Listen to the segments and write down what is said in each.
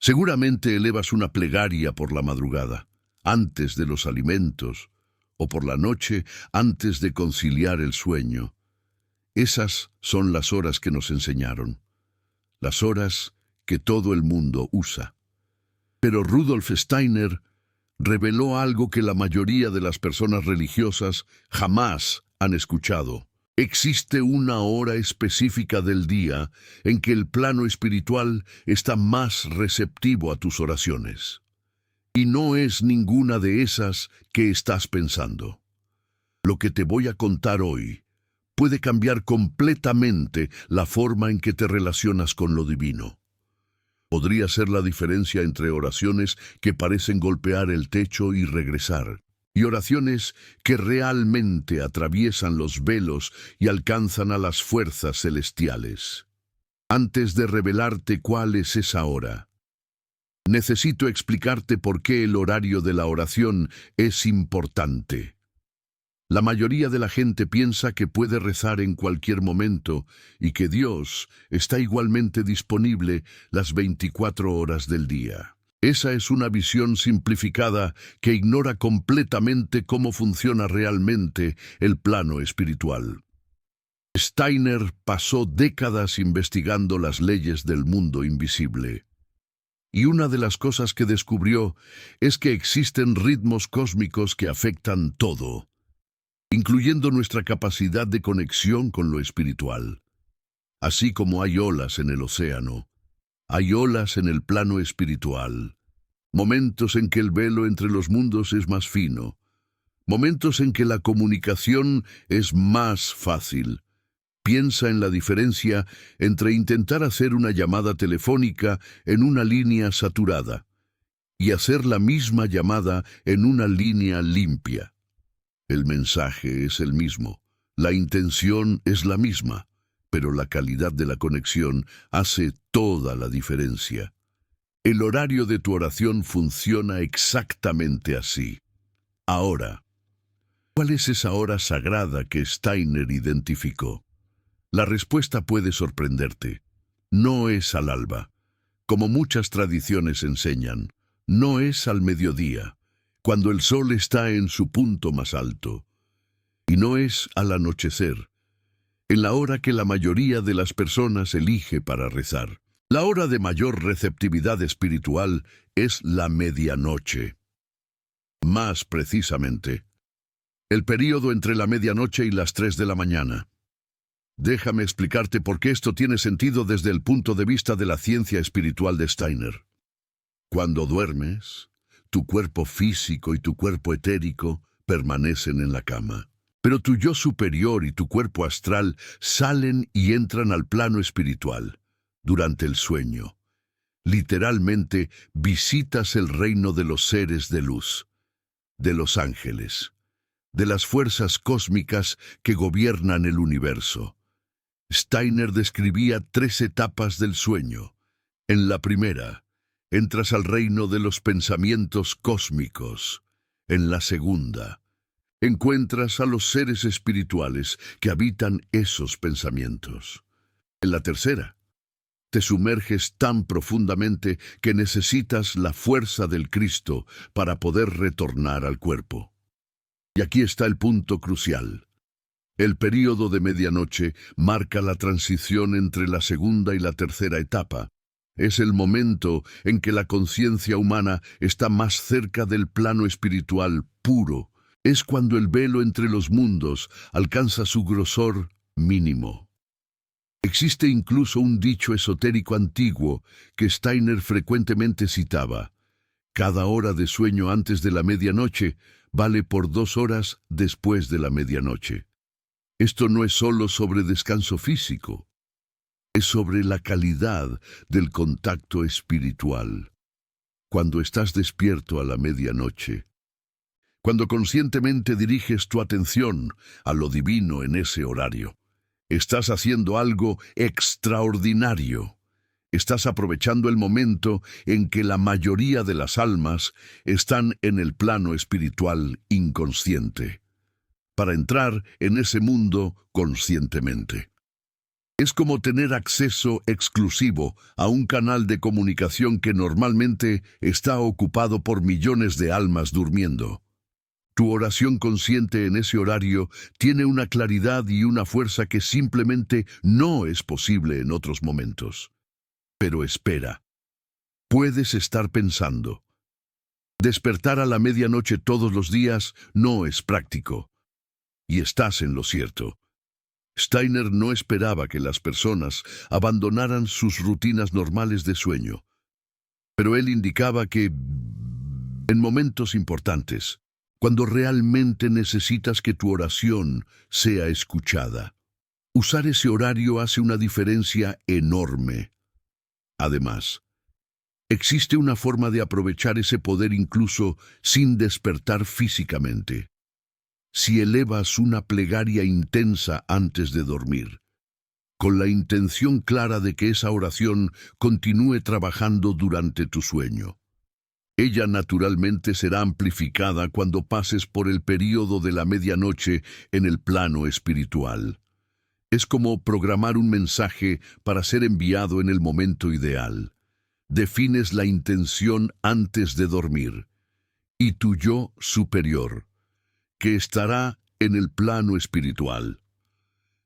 Seguramente elevas una plegaria por la madrugada, antes de los alimentos, o por la noche antes de conciliar el sueño. Esas son las horas que nos enseñaron, las horas que todo el mundo usa. Pero Rudolf Steiner reveló algo que la mayoría de las personas religiosas jamás han escuchado. Existe una hora específica del día en que el plano espiritual está más receptivo a tus oraciones. Y no es ninguna de esas que estás pensando. Lo que te voy a contar hoy puede cambiar completamente la forma en que te relacionas con lo divino. Podría ser la diferencia entre oraciones que parecen golpear el techo y regresar, y oraciones que realmente atraviesan los velos y alcanzan a las fuerzas celestiales. Antes de revelarte cuál es esa hora, necesito explicarte por qué el horario de la oración es importante. La mayoría de la gente piensa que puede rezar en cualquier momento y que Dios está igualmente disponible las 24 horas del día. Esa es una visión simplificada que ignora completamente cómo funciona realmente el plano espiritual. Steiner pasó décadas investigando las leyes del mundo invisible. Y una de las cosas que descubrió es que existen ritmos cósmicos que afectan todo, incluyendo nuestra capacidad de conexión con lo espiritual. Así como hay olas en el océano, hay olas en el plano espiritual, momentos en que el velo entre los mundos es más fino, momentos en que la comunicación es más fácil. Piensa en la diferencia entre intentar hacer una llamada telefónica en una línea saturada y hacer la misma llamada en una línea limpia. El mensaje es el mismo, la intención es la misma, pero la calidad de la conexión hace toda la diferencia. El horario de tu oración funciona exactamente así. Ahora, ¿cuál es esa hora sagrada que Steiner identificó? La respuesta puede sorprenderte. No es al alba, como muchas tradiciones enseñan. No es al mediodía, cuando el sol está en su punto más alto. Y no es al anochecer, en la hora que la mayoría de las personas elige para rezar. La hora de mayor receptividad espiritual es la medianoche. Más precisamente, el período entre la medianoche y las 3 de la mañana. Déjame explicarte por qué esto tiene sentido desde el punto de vista de la ciencia espiritual de Steiner. Cuando duermes, tu cuerpo físico y tu cuerpo etérico permanecen en la cama. Pero tu yo superior y tu cuerpo astral salen y entran al plano espiritual durante el sueño. Literalmente visitas el reino de los seres de luz, de los ángeles, de las fuerzas cósmicas que gobiernan el universo. Steiner describía 3 etapas del sueño. En la primera, entras al reino de los pensamientos cósmicos. En la segunda, encuentras a los seres espirituales que habitan esos pensamientos. En la tercera, te sumerges tan profundamente que necesitas la fuerza del Cristo para poder retornar al cuerpo. Y aquí está el punto crucial. El período de medianoche marca la transición entre la segunda y la tercera etapa. Es el momento en que la conciencia humana está más cerca del plano espiritual puro. Es cuando el velo entre los mundos alcanza su grosor mínimo. Existe incluso un dicho esotérico antiguo que Steiner frecuentemente citaba. Cada hora de sueño antes de la medianoche vale por 2 horas después de la medianoche. Esto no es solo sobre descanso físico, es sobre la calidad del contacto espiritual. Cuando estás despierto a la medianoche, cuando conscientemente diriges tu atención a lo divino en ese horario, estás haciendo algo extraordinario. Estás aprovechando el momento en que la mayoría de las almas están en el plano espiritual inconsciente, para entrar en ese mundo conscientemente. Es como tener acceso exclusivo a un canal de comunicación que normalmente está ocupado por millones de almas durmiendo. Tu oración consciente en ese horario tiene una claridad y una fuerza que simplemente no es posible en otros momentos. Pero espera, puedes estar pensando. Despertar a la medianoche todos los días no es práctico. Y estás en lo cierto. Steiner no esperaba que las personas abandonaran sus rutinas normales de sueño, pero él indicaba que, en momentos importantes, cuando realmente necesitas que tu oración sea escuchada, usar ese horario hace una diferencia enorme. Además, existe una forma de aprovechar ese poder incluso sin despertar físicamente. Si elevas una plegaria intensa antes de dormir, con la intención clara de que esa oración continúe trabajando durante tu sueño. Ella naturalmente será amplificada cuando pases por el período de la medianoche en el plano espiritual. Es como programar un mensaje para ser enviado en el momento ideal. Defines la intención antes de dormir, y tu yo superior, que estará en el plano espiritual,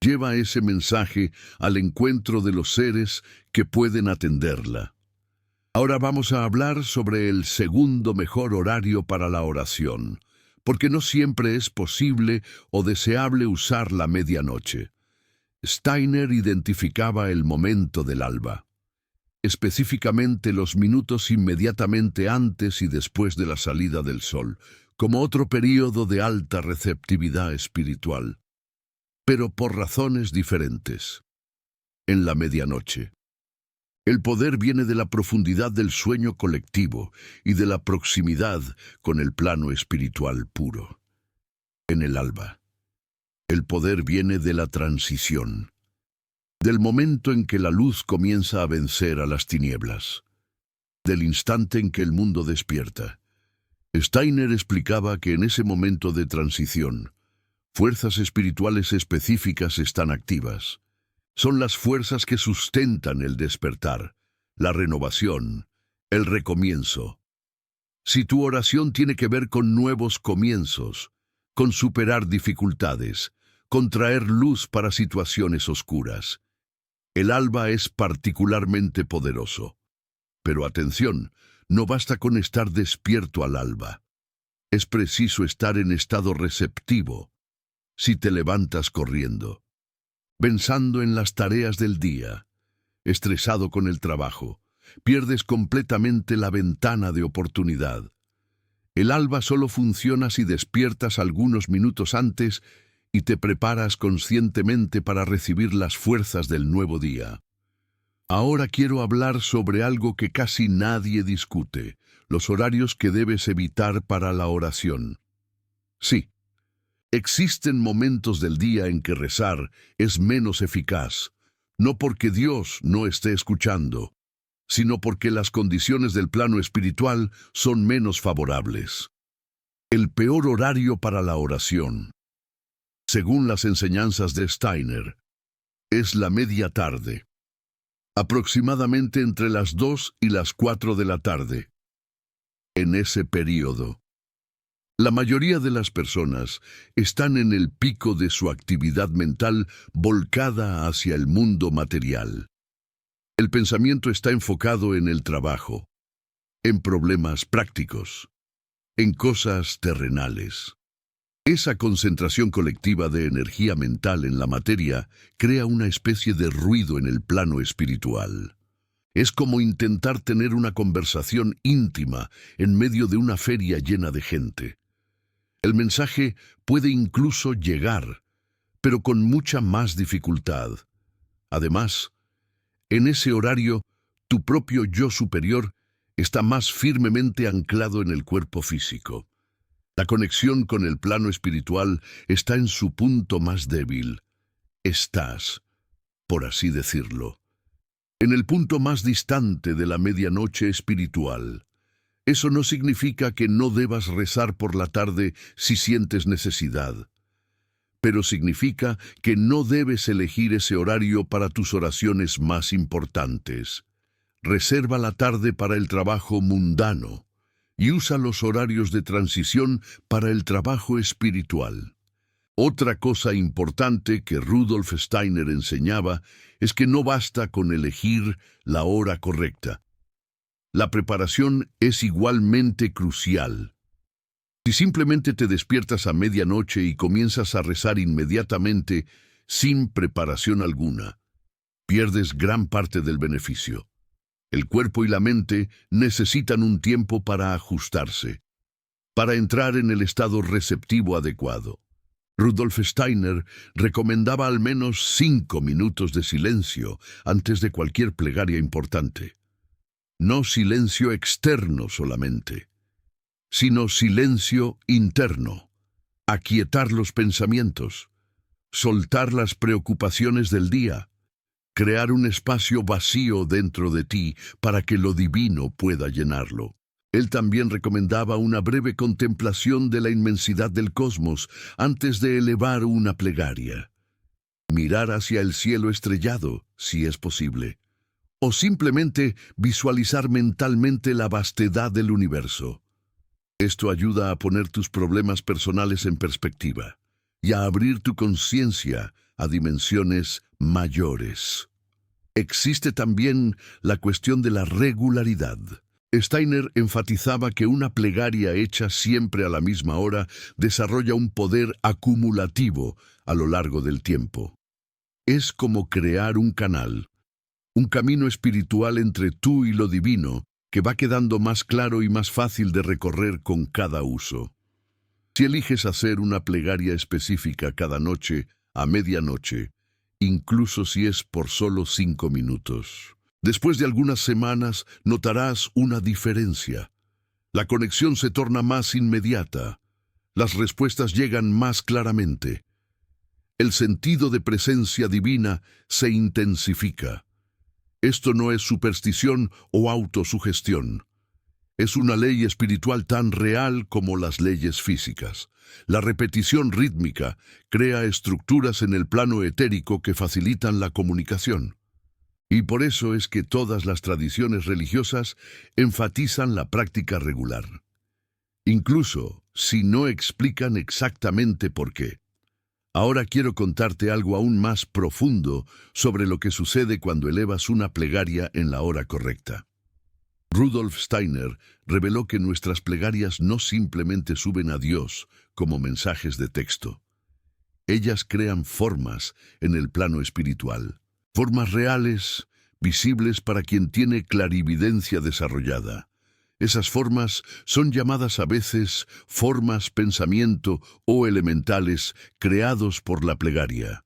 lleva ese mensaje al encuentro de los seres que pueden atenderla. Ahora vamos a hablar sobre el segundo mejor horario para la oración, porque no siempre es posible o deseable usar la medianoche. Steiner identificaba el momento del alba, específicamente los minutos inmediatamente antes y después de la salida del sol, como otro período de alta receptividad espiritual, pero por razones diferentes. En la medianoche, el poder viene de la profundidad del sueño colectivo y de la proximidad con el plano espiritual puro. En el alba, el poder viene de la transición, del momento en que la luz comienza a vencer a las tinieblas, del instante en que el mundo despierta. Steiner explicaba que en ese momento de transición, fuerzas espirituales específicas están activas. Son las fuerzas que sustentan el despertar, la renovación, el recomienzo. Si tu oración tiene que ver con nuevos comienzos, con superar dificultades, con traer luz para situaciones oscuras, el alba es particularmente poderoso. Pero atención, no basta con estar despierto al alba. Es preciso estar en estado receptivo. Si te levantas corriendo, pensando en las tareas del día, estresado con el trabajo, pierdes completamente la ventana de oportunidad. El alba solo funciona si despiertas algunos minutos antes y te preparas conscientemente para recibir las fuerzas del nuevo día. Ahora quiero hablar sobre algo que casi nadie discute, los horarios que debes evitar para la oración. Sí, existen momentos del día en que rezar es menos eficaz, no porque Dios no esté escuchando, sino porque las condiciones del plano espiritual son menos favorables. El peor horario para la oración, según las enseñanzas de Steiner, es la media tarde, aproximadamente entre las 2 y las 4 de la tarde. En ese período, la mayoría de las personas están en el pico de su actividad mental volcada hacia el mundo material. El pensamiento está enfocado en el trabajo, en problemas prácticos, en cosas terrenales. Esa concentración colectiva de energía mental en la materia crea una especie de ruido en el plano espiritual. Es como intentar tener una conversación íntima en medio de una feria llena de gente. El mensaje puede incluso llegar, pero con mucha más dificultad. Además, en ese horario, tu propio yo superior está más firmemente anclado en el cuerpo físico. La conexión con el plano espiritual está en su punto más débil. Estás, por así decirlo, en el punto más distante de la medianoche espiritual. Eso no significa que no debas rezar por la tarde si sientes necesidad. pero significa que no debes elegir ese horario para tus oraciones más importantes. Reserva la tarde para el trabajo mundano y usa los horarios de transición para el trabajo espiritual. Otra cosa importante que Rudolf Steiner enseñaba es que no basta con elegir la hora correcta. La preparación es igualmente crucial. Si simplemente te despiertas a medianoche y comienzas a rezar inmediatamente sin preparación alguna, pierdes gran parte del beneficio. El cuerpo y la mente necesitan un tiempo para ajustarse, para entrar en el estado receptivo adecuado. Rudolf Steiner recomendaba al menos 5 minutos de silencio antes de cualquier plegaria importante. No silencio externo solamente, sino silencio interno. Aquietar los pensamientos, soltar las preocupaciones del día, crear un espacio vacío dentro de ti para que lo divino pueda llenarlo. Él también recomendaba una breve contemplación de la inmensidad del cosmos antes de elevar una plegaria. Mirar hacia el cielo estrellado, si es posible, o simplemente visualizar mentalmente la vastedad del universo. Esto ayuda a poner tus problemas personales en perspectiva y a abrir tu conciencia a dimensiones mayores. Existe también la cuestión de la regularidad. Steiner enfatizaba que una plegaria hecha siempre a la misma hora desarrolla un poder acumulativo a lo largo del tiempo. Es como crear un canal, un camino espiritual entre tú y lo divino, que va quedando más claro y más fácil de recorrer con cada uso. Si eliges hacer una plegaria específica cada noche, a medianoche, incluso si es por solo 5 minutos, después de algunas semanas notarás una diferencia. La conexión se torna más inmediata. Las respuestas llegan más claramente. El sentido de presencia divina se intensifica. Esto no es superstición o autosugestión. Es una ley espiritual tan real como las leyes físicas. La repetición rítmica crea estructuras en el plano etérico que facilitan la comunicación. Y por eso es que todas las tradiciones religiosas enfatizan la práctica regular, incluso si no explican exactamente por qué. Ahora quiero contarte algo aún más profundo sobre lo que sucede cuando elevas una plegaria en la hora correcta. Rudolf Steiner reveló que nuestras plegarias no simplemente suben a Dios como mensajes de texto. Ellas crean formas en el plano espiritual, formas reales, visibles para quien tiene clarividencia desarrollada. Esas formas son llamadas a veces formas, pensamiento o elementales creados por la plegaria.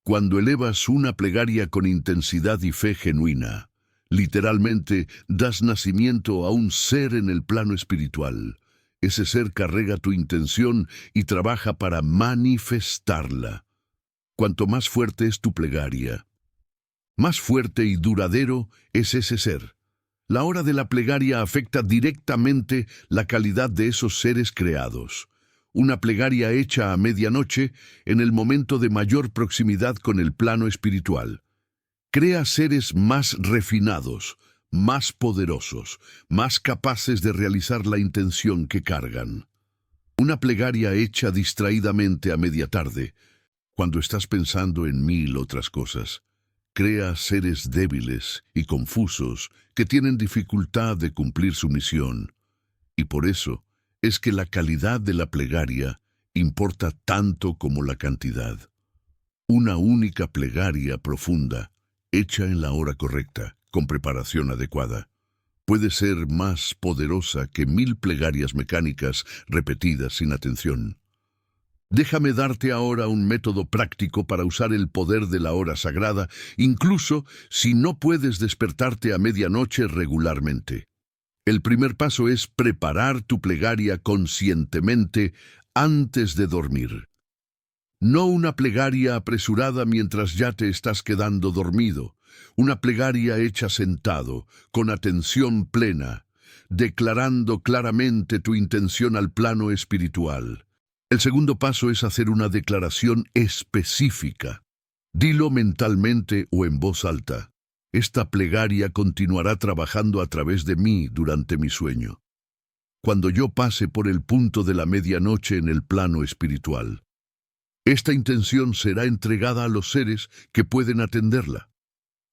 Cuando elevas una plegaria con intensidad y fe genuina, literalmente das nacimiento a un ser en el plano espiritual. Ese ser carrega tu intención y trabaja para manifestarla. Cuanto más fuerte es tu plegaria, más fuerte y duradero es ese ser. La hora de la plegaria afecta directamente la calidad de esos seres creados. Una plegaria hecha a medianoche, en el momento de mayor proximidad con el plano espiritual, crea seres más refinados, más poderosos, más capaces de realizar la intención que cargan. Una plegaria hecha distraídamente a media tarde, cuando estás pensando en 1000 otras cosas, crea seres débiles y confusos que tienen dificultad de cumplir su misión. Y por eso es que la calidad de la plegaria importa tanto como la cantidad. Una única plegaria profunda, hecha en la hora correcta, con preparación adecuada, puede ser más poderosa que 1000 plegarias mecánicas repetidas sin atención. Déjame darte ahora un método práctico para usar el poder de la hora sagrada, incluso si no puedes despertarte a medianoche regularmente. El primer paso es preparar tu plegaria conscientemente antes de dormir. No una plegaria apresurada mientras ya te estás quedando dormido, una plegaria hecha sentado, con atención plena, declarando claramente tu intención al plano espiritual. El segundo paso es hacer una declaración específica. Dilo mentalmente o en voz alta. Esta plegaria continuará trabajando a través de mí durante mi sueño, cuando yo pase por el punto de la medianoche en el plano espiritual. Esta intención será entregada a los seres que pueden atenderla.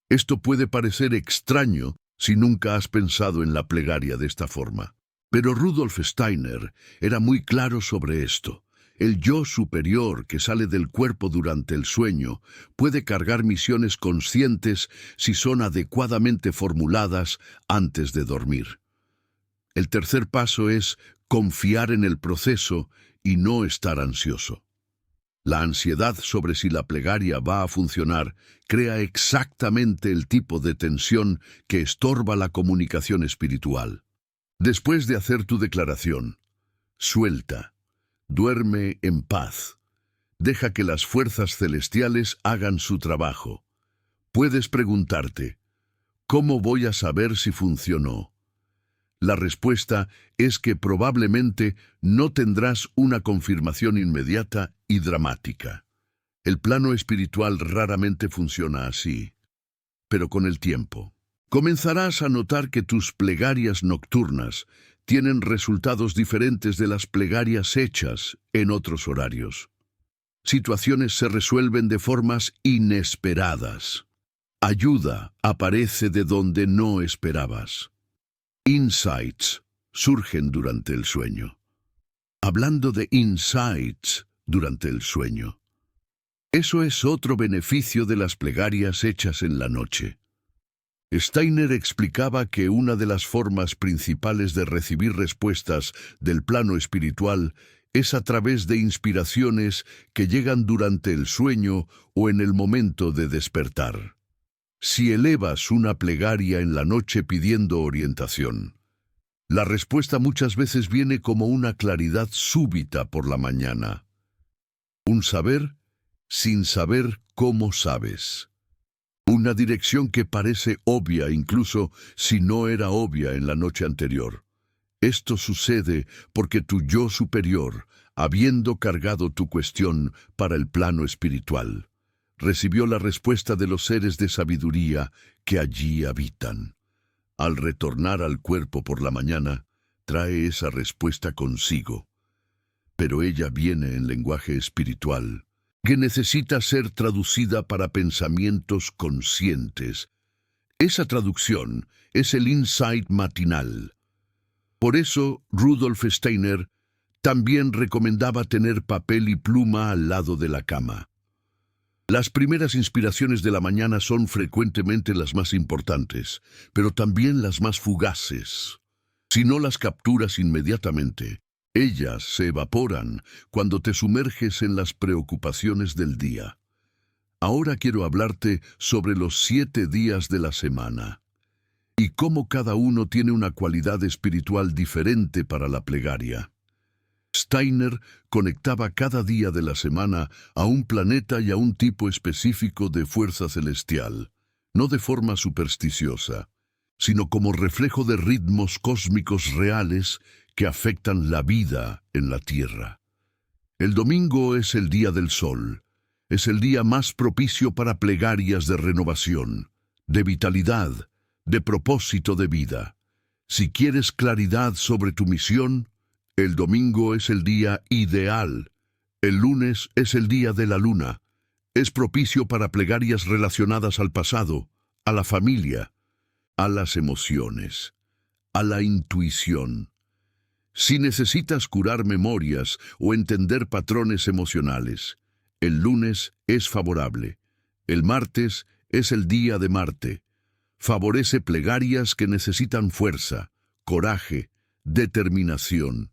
Esto puede parecer extraño si nunca has pensado en la plegaria de esta forma. Pero Rudolf Steiner era muy claro sobre esto. El yo superior que sale del cuerpo durante el sueño puede cargar misiones conscientes si son adecuadamente formuladas antes de dormir. El tercer paso es confiar en el proceso y no estar ansioso. La ansiedad sobre si la plegaria va a funcionar crea exactamente el tipo de tensión que estorba la comunicación espiritual. Después de hacer tu declaración, suelta, duerme en paz. Deja que las fuerzas celestiales hagan su trabajo. Puedes preguntarte, ¿cómo voy a saber si funcionó? La respuesta es que probablemente no tendrás una confirmación inmediata y dramática. El plano espiritual raramente funciona así, pero con el tiempo comenzarás a notar que tus plegarias nocturnas tienen resultados diferentes de las plegarias hechas en otros horarios. Situaciones se resuelven de formas inesperadas. Ayuda aparece de donde no esperabas. Insights surgen durante el sueño. Hablando de insights durante el sueño, eso es otro beneficio de las plegarias hechas en la noche. Steiner explicaba que una de las formas principales de recibir respuestas del plano espiritual es a través de inspiraciones que llegan durante el sueño o en el momento de despertar. Si elevas una plegaria en la noche pidiendo orientación, la respuesta muchas veces viene como una claridad súbita por la mañana. Un saber sin saber cómo sabes. Una dirección que parece obvia incluso si no era obvia en la noche anterior. Esto sucede porque tu yo superior, habiendo cargado tu cuestión para el plano espiritual, recibió la respuesta de los seres de sabiduría que allí habitan. Al retornar al cuerpo por la mañana, trae esa respuesta consigo. Pero ella viene en lenguaje espiritual, que necesita ser traducida para pensamientos conscientes. Esa traducción es el insight matinal. Por eso, Rudolf Steiner también recomendaba tener papel y pluma al lado de la cama. Las primeras inspiraciones de la mañana son frecuentemente las más importantes, pero también las más fugaces. Si no las capturas inmediatamente, ellas se evaporan cuando te sumerges en las preocupaciones del día. Ahora quiero hablarte sobre los 7 días de la semana y cómo cada uno tiene una cualidad espiritual diferente para la plegaria. Steiner conectaba cada día de la semana a un planeta y a un tipo específico de fuerza celestial, no de forma supersticiosa, sino como reflejo de ritmos cósmicos reales que afectan la vida en la Tierra. El domingo es el día del sol, es el día más propicio para plegarias de renovación, de vitalidad, de propósito de vida. Si quieres claridad sobre tu misión, el domingo es el día ideal. El lunes es el día de la luna. Es propicio para plegarias relacionadas al pasado, a la familia, a las emociones, a la intuición. Si necesitas curar memorias o entender patrones emocionales, el lunes es favorable. El martes es el día de Marte. Favorece plegarias que necesitan fuerza, coraje, determinación.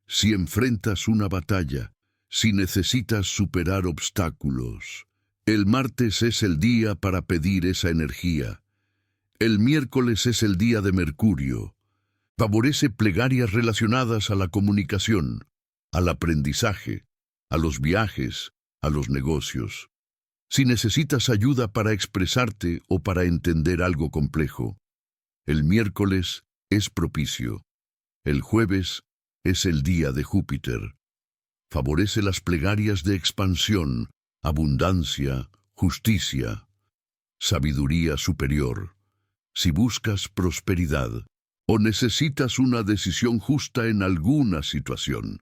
Si enfrentas una batalla, si necesitas superar obstáculos, el martes es el día para pedir esa energía. El miércoles es el día de Mercurio. Favorece plegarias relacionadas a la comunicación, al aprendizaje, a los viajes, a los negocios. Si necesitas ayuda para expresarte o para entender algo complejo, el miércoles es propicio. El jueves es el día de Júpiter. Favorece las plegarias de expansión, abundancia, justicia, sabiduría superior. Si buscas prosperidad o necesitas una decisión justa en alguna situación,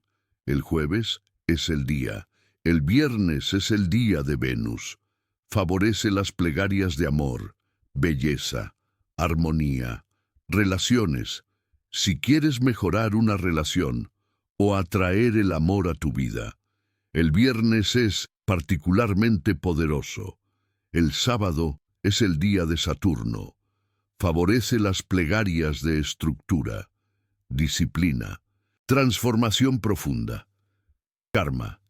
el jueves es el día, el viernes es el día de Venus. Favorece las plegarias de amor, belleza, armonía, relaciones. Si quieres mejorar una relación o atraer el amor a tu vida, el viernes es particularmente poderoso. El sábado es el día de Saturno. Favorece las plegarias de estructura, disciplina, transformación profunda. Karma.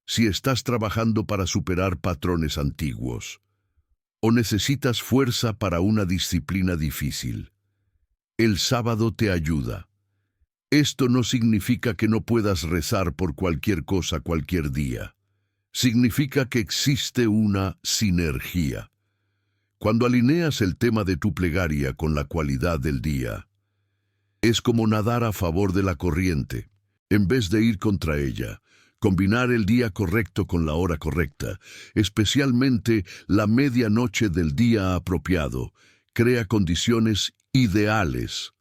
Si estás trabajando para superar patrones antiguos o necesitas fuerza para una disciplina difícil, el sábado te ayuda. Esto no significa que no puedas rezar por cualquier cosa cualquier día. Significa que existe una sinergia. Cuando alineas el tema de tu plegaria con la cualidad del día, es como nadar a favor de la corriente, en vez de ir contra ella. Combinar el día correcto con la hora correcta, especialmente la medianoche del día apropiado, crea condiciones ideales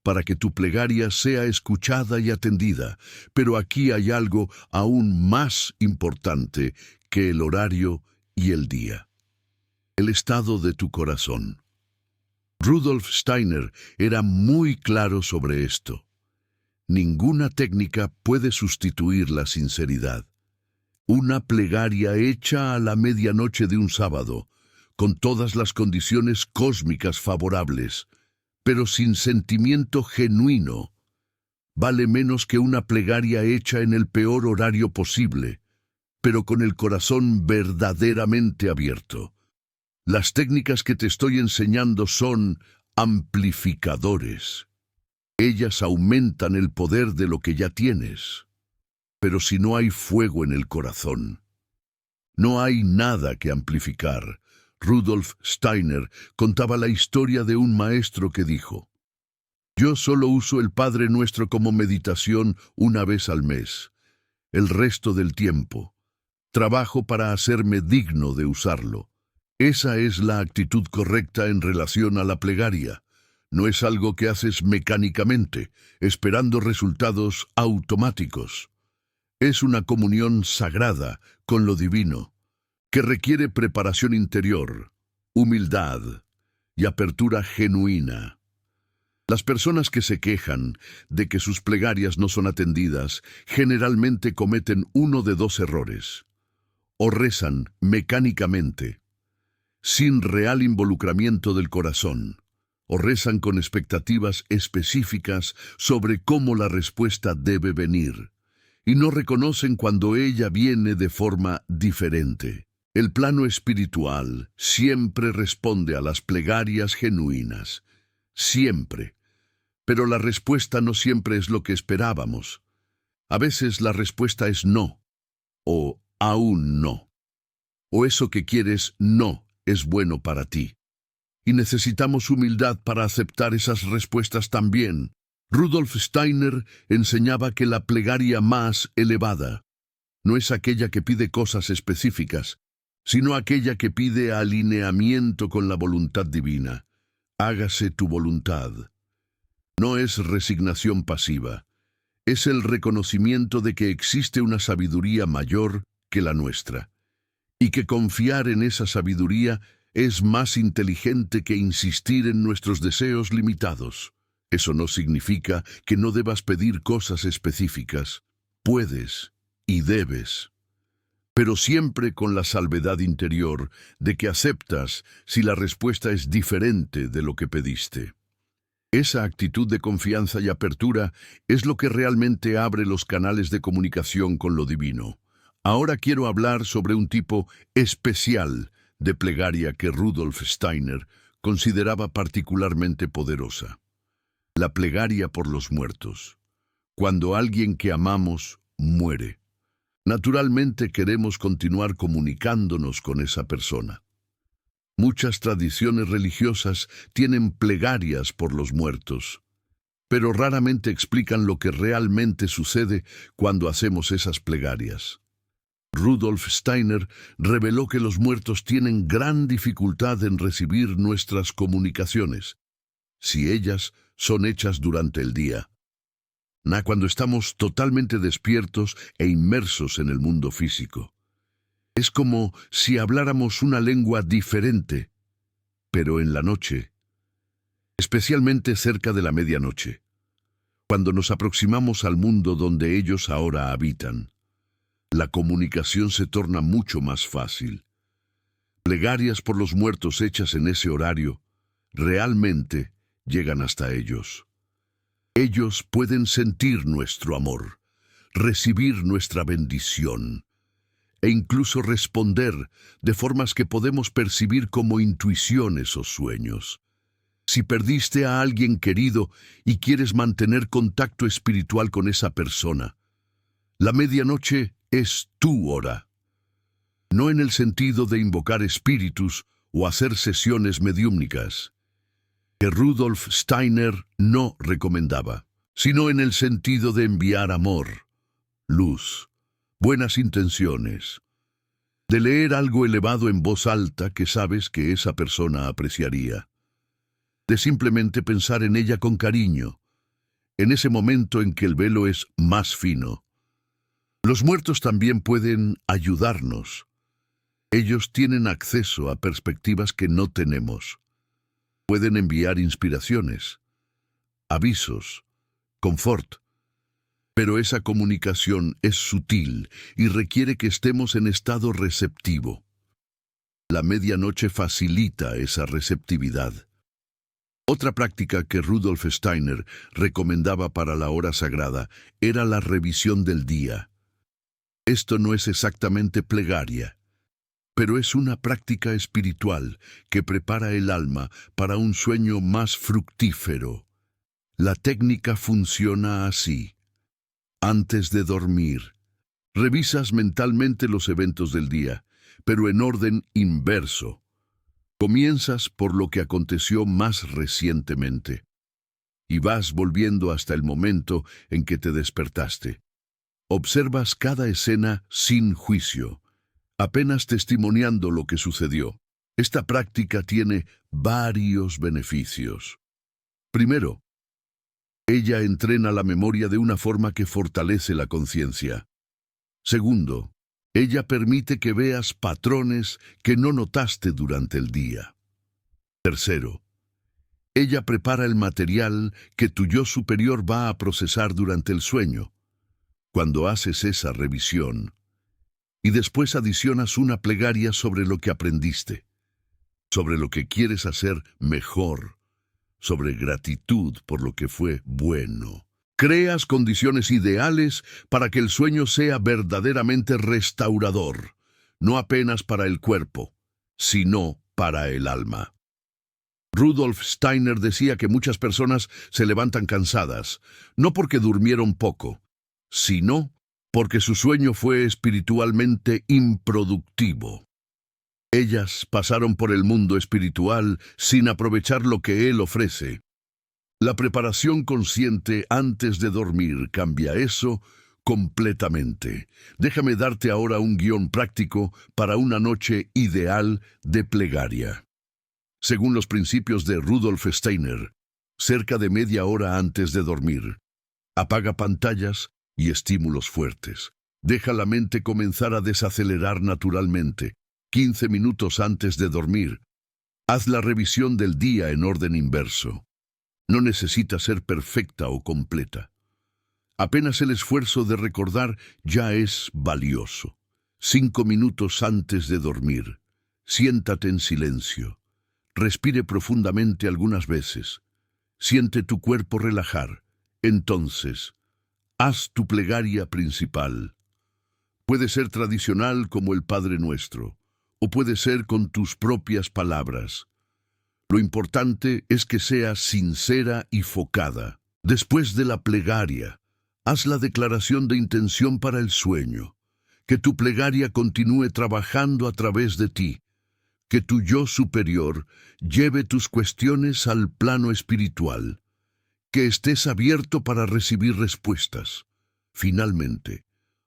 para que tu plegaria sea escuchada y atendida. Pero aquí hay algo aún más importante que el horario y el día: el estado de tu corazón. Rudolf Steiner era muy claro sobre esto. Ninguna técnica puede sustituir la sinceridad. Una plegaria hecha a la medianoche de un sábado, con todas las condiciones cósmicas favorables, pero sin sentimiento genuino, vale menos que una plegaria hecha en el peor horario posible, pero con el corazón verdaderamente abierto. Las técnicas que te estoy enseñando son amplificadores. Ellas aumentan el poder de lo que ya tienes. Pero si no hay fuego en el corazón, no hay nada que amplificar. Rudolf Steiner contaba la historia de un maestro que dijo: «Yo solo uso el Padre Nuestro como meditación una vez al mes. El resto del tiempo trabajo para hacerme digno de usarlo». Esa es la actitud correcta en relación a la plegaria. No es algo que haces mecánicamente, esperando resultados automáticos. Es una comunión sagrada con lo divino, que requiere preparación interior, humildad y apertura genuina. Las personas que se quejan de que sus plegarias no son atendidas generalmente cometen uno de dos errores: o rezan mecánicamente, sin real involucramiento del corazón, o rezan con expectativas específicas sobre cómo la respuesta debe venir, y no reconocen cuando ella viene de forma diferente. El plano espiritual siempre responde a las plegarias genuinas, siempre, pero la respuesta no siempre es lo que esperábamos. A veces la respuesta es no, o aún no, o eso que quieres no es bueno para ti. Y necesitamos humildad para aceptar esas respuestas también. Rudolf Steiner enseñaba que la plegaria más elevada no es aquella que pide cosas específicas, sino aquella que pide alineamiento con la voluntad divina. Hágase tu voluntad. No es resignación pasiva, es el reconocimiento de que existe una sabiduría mayor que la nuestra, y que confiar en esa sabiduría es más inteligente que insistir en nuestros deseos limitados. Eso no significa que no debas pedir cosas específicas. Puedes y debes, pero siempre con la salvedad interior de que aceptas si la respuesta es diferente de lo que pediste. Esa actitud de confianza y apertura es lo que realmente abre los canales de comunicación con lo divino. Ahora quiero hablar sobre un tipo especial de plegaria que Rudolf Steiner consideraba particularmente poderosa: la plegaria por los muertos. Cuando alguien que amamos muere, naturalmente queremos continuar comunicándonos con esa persona. Muchas tradiciones religiosas tienen plegarias por los muertos, pero raramente explican lo que realmente sucede cuando hacemos esas plegarias. Rudolf Steiner reveló que los muertos tienen gran dificultad en recibir nuestras comunicaciones, si ellas son hechas durante el día. Cuando estamos totalmente despiertos e inmersos en el mundo físico. Es como si habláramos una lengua diferente, pero en la noche, especialmente cerca de la medianoche, cuando nos aproximamos al mundo donde ellos ahora habitan. La comunicación se torna mucho más fácil. Plegarias por los muertos hechas en ese horario realmente llegan hasta ellos. Ellos pueden sentir nuestro amor, recibir nuestra bendición e incluso responder de formas que podemos percibir como intuiciones o sueños. Si perdiste a alguien querido y quieres mantener contacto espiritual con esa persona, la medianoche es tu hora. No en el sentido de invocar espíritus o hacer sesiones mediúmnicas, que Rudolf Steiner no recomendaba, sino en el sentido de enviar amor, luz, buenas intenciones, de leer algo elevado en voz alta que sabes que esa persona apreciaría, de simplemente pensar en ella con cariño, en ese momento en que el velo es más fino. Los muertos también pueden ayudarnos. Ellos tienen acceso a perspectivas que no tenemos. Pueden enviar inspiraciones, avisos, confort. Pero esa comunicación es sutil y requiere que estemos en estado receptivo. La medianoche facilita esa receptividad. Otra práctica que Rudolf Steiner recomendaba para la hora sagrada era la revisión del día. Esto no es exactamente plegaria, pero es una práctica espiritual que prepara el alma para un sueño más fructífero. La técnica funciona así. Antes de dormir, revisas mentalmente los eventos del día, pero en orden inverso. Comienzas por lo que aconteció más recientemente y vas volviendo hasta el momento en que te despertaste. Observas cada escena sin juicio, apenas testimoniando lo que sucedió. Esta práctica tiene varios beneficios. Primero, ella entrena la memoria de una forma que fortalece la conciencia. Segundo, ella permite que veas patrones que no notaste durante el día. Tercero, ella prepara el material que tu yo superior va a procesar durante el sueño. Cuando haces esa revisión, y después adicionas una plegaria sobre lo que aprendiste, sobre lo que quieres hacer mejor, sobre gratitud por lo que fue bueno. Creas condiciones ideales para que el sueño sea verdaderamente restaurador, no apenas para el cuerpo, sino para el alma. Rudolf Steiner decía que muchas personas se levantan cansadas, no porque durmieron poco, sino porque su sueño fue espiritualmente improductivo. Ellas pasaron por el mundo espiritual sin aprovechar lo que él ofrece. La preparación consciente antes de dormir cambia eso completamente. Déjame darte ahora un guión práctico para una noche ideal de plegaria. Según los principios de Rudolf Steiner, cerca de media hora antes de dormir, apaga pantallas y estímulos fuertes. Deja la mente comenzar a desacelerar naturalmente. 15 minutos antes de dormir, haz la revisión del día en orden inverso. No necesita ser perfecta o completa. Apenas el esfuerzo de recordar ya es valioso. 5 minutos antes de dormir, siéntate en silencio. Respire profundamente algunas veces. Siente tu cuerpo relajar. Entonces, haz tu plegaria principal. Puede ser tradicional como el Padre Nuestro, o puede ser con tus propias palabras. Lo importante es que sea sincera y focada. Después de la plegaria, haz la declaración de intención para el sueño. Que tu plegaria continúe trabajando a través de ti. Que tu yo superior lleve tus cuestiones al plano espiritual. que estés abierto para recibir respuestas. Finalmente,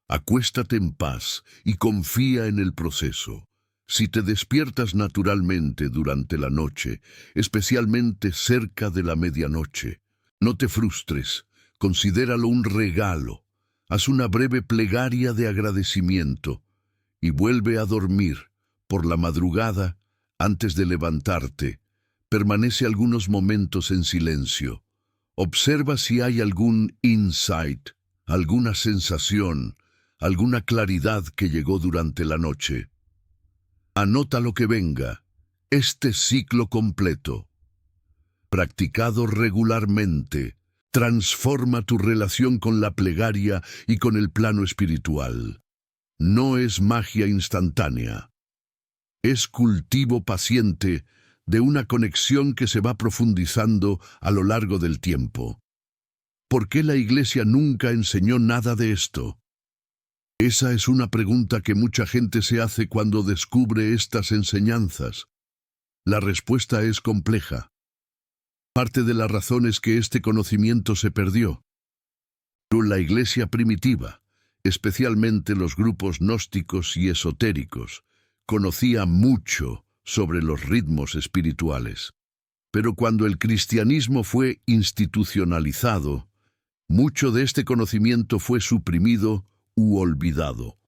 acuéstate en paz y confía en el proceso. Si te despiertas naturalmente durante la noche, especialmente cerca de la medianoche, no te frustres, considéralo un regalo. Haz una breve plegaria de agradecimiento y vuelve a dormir. Por la madrugada, antes de levantarte, permanece algunos momentos en silencio. Observa si hay algún insight, alguna sensación, alguna claridad que llegó durante la noche. Anota lo que venga, este ciclo completo, practicado regularmente, transforma tu relación con la plegaria y con el plano espiritual. No es magia instantánea. Es cultivo paciente de una conexión que se va profundizando a lo largo del tiempo. ¿Por qué la Iglesia nunca enseñó nada de esto? Esa es una pregunta que mucha gente se hace cuando descubre estas enseñanzas. La respuesta es compleja. Parte de la razón es que este conocimiento se perdió. Pero la Iglesia primitiva, especialmente los grupos gnósticos y esotéricos, conocía mucho sobre los ritmos espirituales. Pero cuando el cristianismo fue institucionalizado, mucho de este conocimiento fue suprimido u olvidado.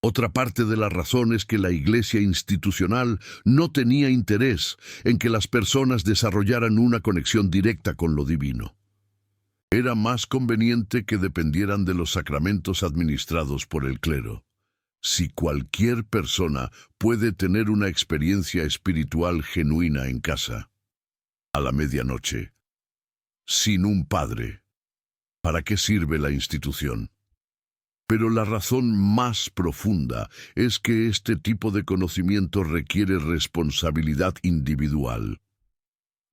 Otra parte de la razón es que la Iglesia institucional no tenía interés en que las personas desarrollaran una conexión directa con lo divino. Era más conveniente que dependieran de los sacramentos administrados por el clero. Si cualquier persona puede tener una experiencia espiritual genuina en casa, a la medianoche, sin un padre, ¿para qué sirve la institución? Pero la razón más profunda es que este tipo de conocimiento requiere responsabilidad individual.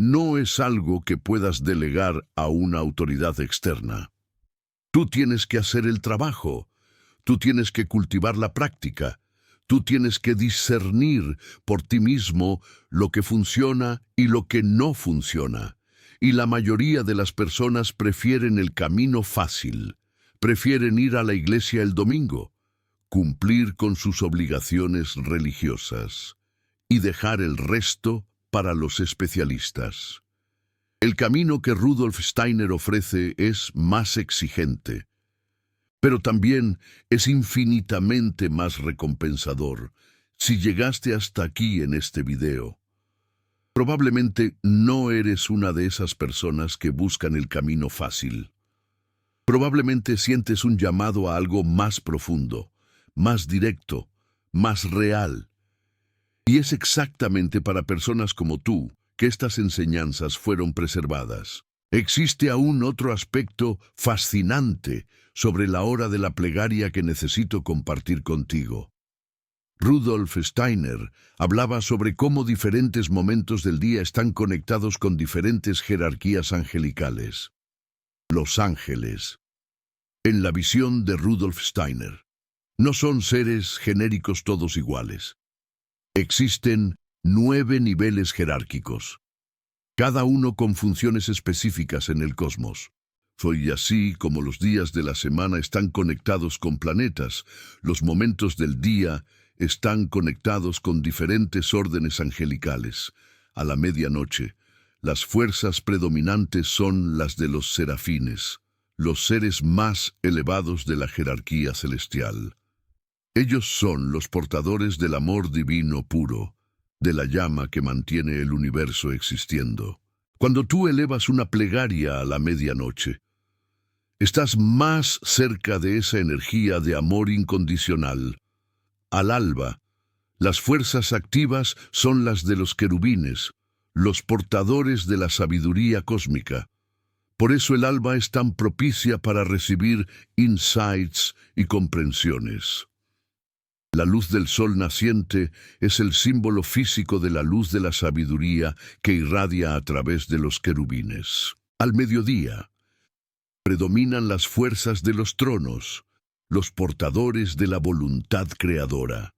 No es algo que puedas delegar a una autoridad externa. Tú tienes que hacer el trabajo, tú tienes que cultivar la práctica, tú tienes que discernir por ti mismo lo que funciona y lo que no funciona. Y la mayoría de las personas prefieren el camino fácil. Prefieren ir a la iglesia el domingo, cumplir con sus obligaciones religiosas y dejar el resto para los especialistas. El camino que Rudolf Steiner ofrece es más exigente, pero también es infinitamente más recompensador. Si llegaste hasta aquí en este video, probablemente no eres una de esas personas que buscan el camino fácil. Probablemente sientes un llamado a algo más profundo, más directo, más real. Y es exactamente para personas como tú que estas enseñanzas fueron preservadas. Existe aún otro aspecto fascinante sobre la hora de la plegaria que necesito compartir contigo. Rudolf Steiner hablaba sobre cómo diferentes momentos del día están conectados con diferentes jerarquías angelicales. Los ángeles, en la visión de Rudolf Steiner, no son seres genéricos todos iguales. Existen 9 niveles jerárquicos, cada uno con funciones específicas en el cosmos. Y así como los días de la semana están conectados con planetas, los momentos del día están conectados con diferentes órdenes angelicales. A la medianoche, las fuerzas predominantes son las de los serafines, los seres más elevados de la jerarquía celestial. Ellos son los portadores del amor divino puro, de la llama que mantiene el universo existiendo. Cuando tú elevas una plegaria a la medianoche, estás más cerca de esa energía de amor incondicional. Al alba, las fuerzas activas son las de los querubines, los portadores de la sabiduría cósmica. Por eso el alba es tan propicia para recibir insights y comprensiones. La luz del sol naciente es el símbolo físico de la luz de la sabiduría que irradia a través de los querubines. Al mediodía, predominan las fuerzas de los tronos, los portadores de la voluntad creadora.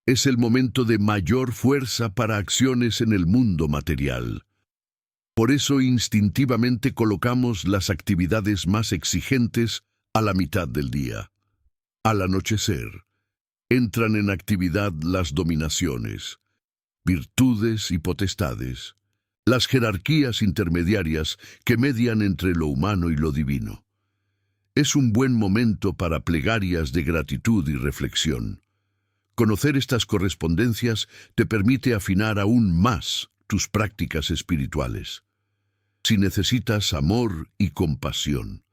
Es el momento de mayor fuerza para acciones en el mundo material. Por eso instintivamente colocamos las actividades más exigentes a la mitad del día. Al anochecer, entran en actividad las dominaciones, virtudes y potestades, las jerarquías intermediarias que median entre lo humano y lo divino. Es un buen momento para plegarias de gratitud y reflexión. Conocer estas correspondencias te permite afinar aún más tus prácticas espirituales. Si necesitas amor y compasión,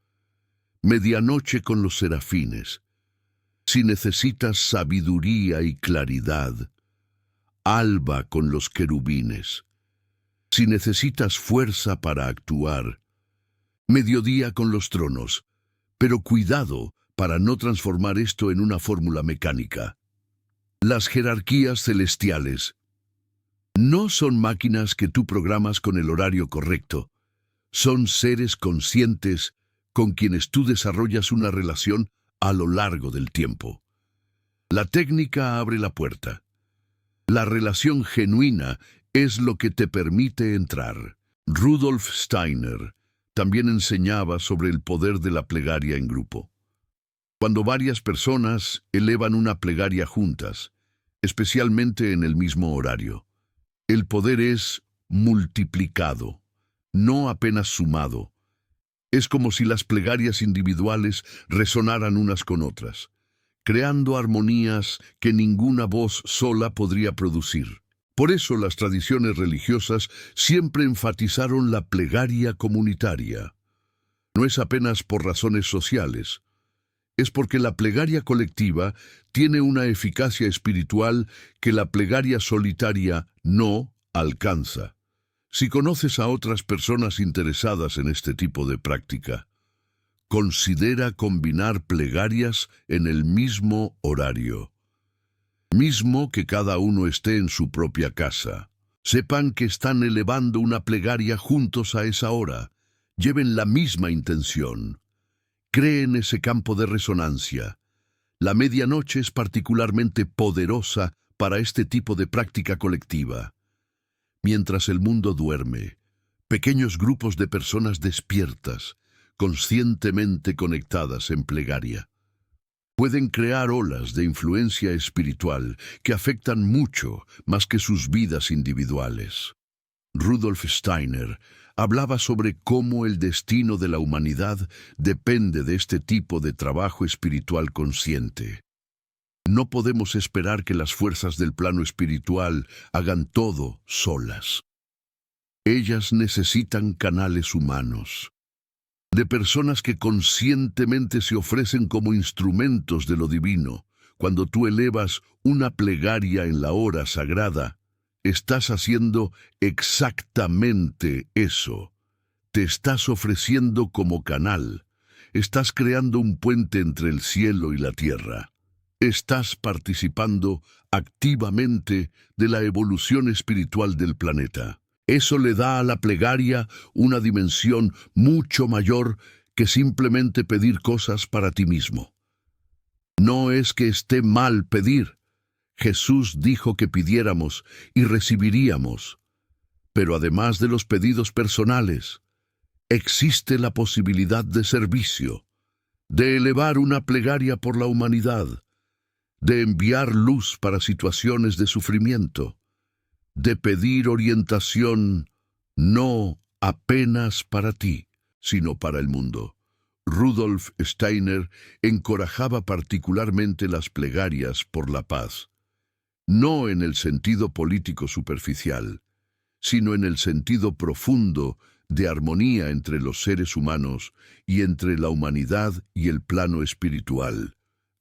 medianoche con los serafines. Si necesitas sabiduría y claridad, alba con los querubines. Si necesitas fuerza para actuar, mediodía con los tronos. Pero cuidado para no transformar esto en una fórmula mecánica. Las jerarquías celestiales no son máquinas que tú programas con el horario correcto. Son seres conscientes con quienes tú desarrollas una relación a lo largo del tiempo. La técnica abre la puerta. La relación genuina es lo que te permite entrar. Rudolf Steiner también enseñaba sobre el poder de la plegaria en grupo. Cuando varias personas elevan una plegaria juntas, especialmente en el mismo horario, el poder es multiplicado, no apenas sumado. Es como si las plegarias individuales resonaran unas con otras, creando armonías que ninguna voz sola podría producir. Por eso las tradiciones religiosas siempre enfatizaron la plegaria comunitaria. No es apenas por razones sociales, es porque la plegaria colectiva tiene una eficacia espiritual que la plegaria solitaria no alcanza. Si conoces a otras personas interesadas en este tipo de práctica, considera combinar plegarias en el mismo horario. Mismo que cada uno esté en su propia casa. Sepan que están elevando una plegaria juntos a esa hora. Lleven la misma intención. Creen ese campo de resonancia. La medianoche es particularmente poderosa para este tipo de práctica colectiva. Mientras el mundo duerme, pequeños grupos de personas despiertas, conscientemente conectadas en plegaria, pueden crear olas de influencia espiritual que afectan mucho más que sus vidas individuales. Rudolf Steiner hablaba sobre cómo el destino de la humanidad depende de este tipo de trabajo espiritual consciente. No podemos esperar que las fuerzas del plano espiritual hagan todo solas. Ellas necesitan canales humanos, de personas que conscientemente se ofrecen como instrumentos de lo divino. Cuando tú elevas una plegaria en la hora sagrada, estás haciendo exactamente eso. Te estás ofreciendo como canal. Estás creando un puente entre el cielo y la tierra. Estás participando activamente de la evolución espiritual del planeta. Eso le da a la plegaria una dimensión mucho mayor que simplemente pedir cosas para ti mismo. No es que esté mal pedir. Jesús dijo que pidiéramos y recibiríamos. Pero además de los pedidos personales, existe la posibilidad de servicio, de elevar una plegaria por la humanidad, de enviar luz para situaciones de sufrimiento, de pedir orientación no apenas para ti, sino para el mundo. Rudolf Steiner encorajaba particularmente las plegarias por la paz, no en el sentido político superficial, sino en el sentido profundo de armonía entre los seres humanos y entre la humanidad y el plano espiritual.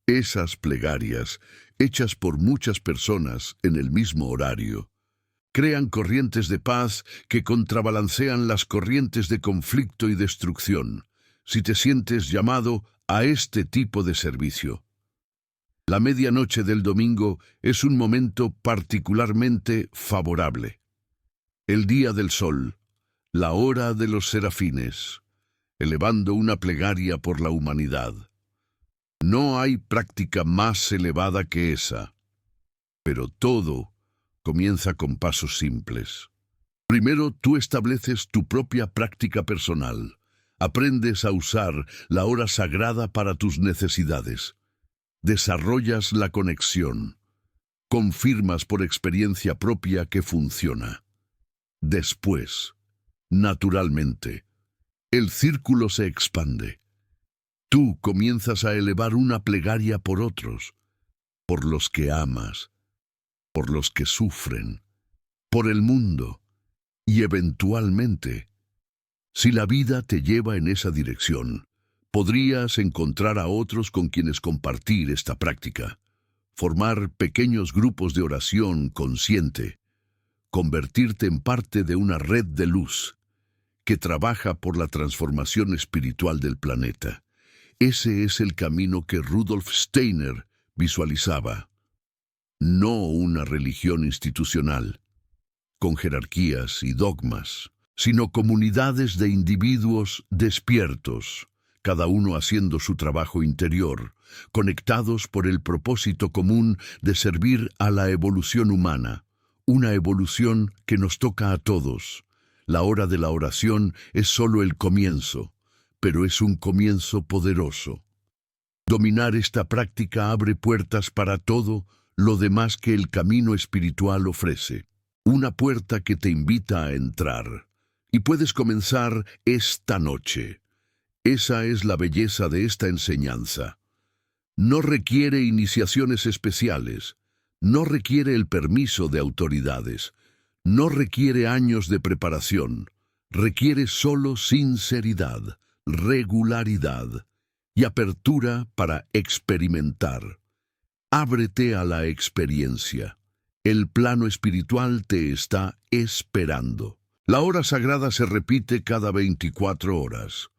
Esas plegarias, hechas por muchas personas en el mismo horario, crean corrientes de paz que contrabalancean las corrientes de conflicto y destrucción. Si te sientes llamado a este tipo de servicio, la medianoche del domingo es un momento particularmente favorable. El día del sol, la hora de los serafines, elevando una plegaria por la humanidad. No hay práctica más elevada que esa, pero todo comienza con pasos simples. Primero, tú estableces tu propia práctica personal. Aprendes a usar la hora sagrada para tus necesidades. Desarrollas la conexión. Confirmas por experiencia propia que funciona. Después, naturalmente, el círculo se expande. Tú comienzas a elevar una plegaria por otros, por los que amas, por los que sufren, por el mundo, y eventualmente, si la vida te lleva en esa dirección, podrías encontrar a otros con quienes compartir esta práctica, formar pequeños grupos de oración consciente, convertirte en parte de una red de luz que trabaja por la transformación espiritual del planeta. Ese es el camino que Rudolf Steiner visualizaba. No una religión institucional, con jerarquías y dogmas, sino comunidades de individuos despiertos, cada uno haciendo su trabajo interior, conectados por el propósito común de servir a la evolución humana, una evolución que nos toca a todos. La hora de la oración es solo el comienzo, pero es un comienzo poderoso. Dominar esta práctica abre puertas para todo lo demás que el camino espiritual ofrece. Una puerta que te invita a entrar. Y puedes comenzar esta noche. Esa es la belleza de esta enseñanza. No requiere iniciaciones especiales. No requiere el permiso de autoridades. No requiere años de preparación. Requiere solo sinceridad, regularidad y apertura para experimentar. Ábrete a la experiencia. El plano espiritual te está esperando. La hora sagrada se repite cada 24 horas,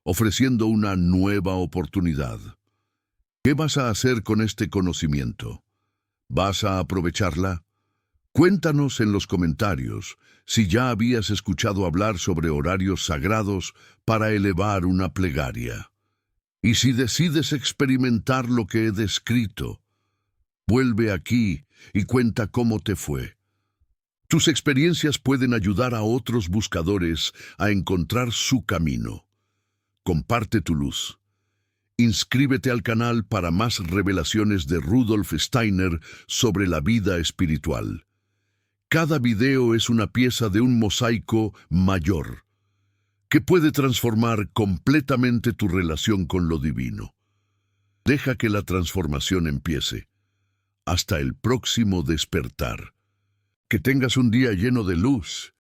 ofreciendo una nueva oportunidad. ¿Qué vas a hacer con este conocimiento? ¿Vas a aprovecharla? Cuéntanos en los comentarios si ya habías escuchado hablar sobre horarios sagrados para elevar una plegaria. Y si decides experimentar lo que he descrito, vuelve aquí y cuenta cómo te fue. Tus experiencias pueden ayudar a otros buscadores a encontrar su camino. Comparte tu luz. Inscríbete al canal para más revelaciones de Rudolf Steiner sobre la vida espiritual. Cada video es una pieza de un mosaico mayor, que puede transformar completamente tu relación con lo divino. Deja que la transformación empiece. Hasta el próximo despertar. Que tengas un día lleno de luz